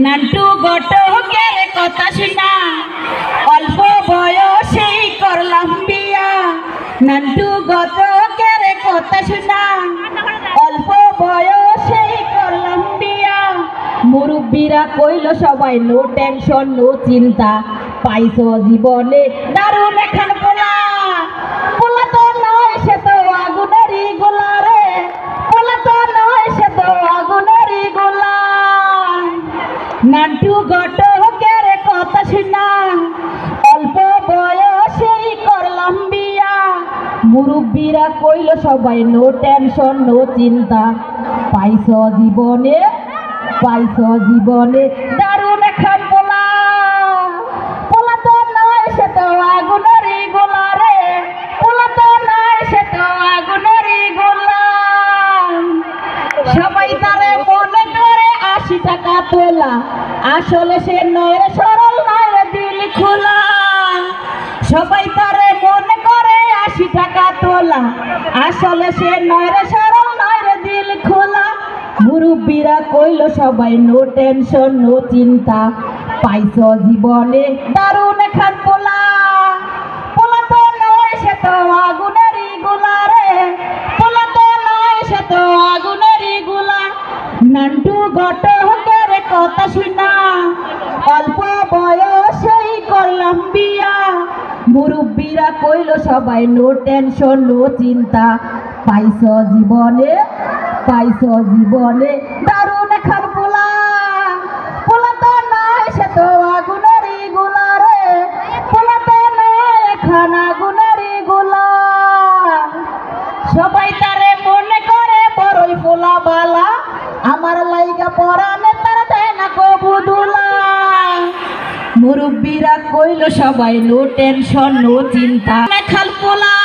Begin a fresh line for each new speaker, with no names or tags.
নান্টু ঘটকের কথা শুনা অল্প বয়সেই করলাম বিয়া। নান্টু ঘটকের কথা শুনা অল্প বয়সেই করলাম বিয়া। মুরব্বীরা কইল সবাই নো টেনশন নো চিন্তা, পাইছ জীবনে দারুণ এখন পোলা। পোলা তো নয় সে তো আগুনেরই গোলা রে, পোলা তো নয় সে তো আগুনেরই গোলা। নান্টু ঘটকের কথা শুনা অল্প বয়সেই করলাম বিয়া। মুরব্বীরা কইল সবাই নো টেনশন নো চিন্তা, পাইছ জীবনে দারুণ এখন পোলা। পোলা তো নয় সে তো আগুনেরই গোলা রে, পোলা তো নয় সে তো আগুনেরই গোলা। সবাই তারে মনে করে 80 টাকা তোলা, আসলে সে নয় রে সরল নয় রে দিল খোলা। সবাই তারে মনে করে 80 টাকা তোলা, আসলে সে নয় রে সরল নয় রে দিল খোলা। মুরব্বীরা কইল সবাই নো টেনশন নো চিন্তা, পাইছ জীবনে দারুণ এখন পোলা। পোলা তো নয় সে তো আগুনেরই গোলা রে, পোলা তো নয় সে তো আগুনেরই গোলা। নান্টু ঘটকের কথা শুনা অল্প বয়সেই করলাম বিয়া। মুরব্বীরা কইল সবাই নো টেনশন নো চিন্তা, পাইছ জীবনে দারুণ এখন পোলা। পোলা তো নয় সে তো আগুনেরই গোলা রে, পোলা তো নয় এখন আগুনেরই গোলা। সবাই তারে মনে করে বড়ই পোলা বালা, আমার লাইগা পরানে তার দেয় না কবু দুলা। মুরব্বীরা কইল সবাই নো টেনশন নো চিন্তা এখন পোলা।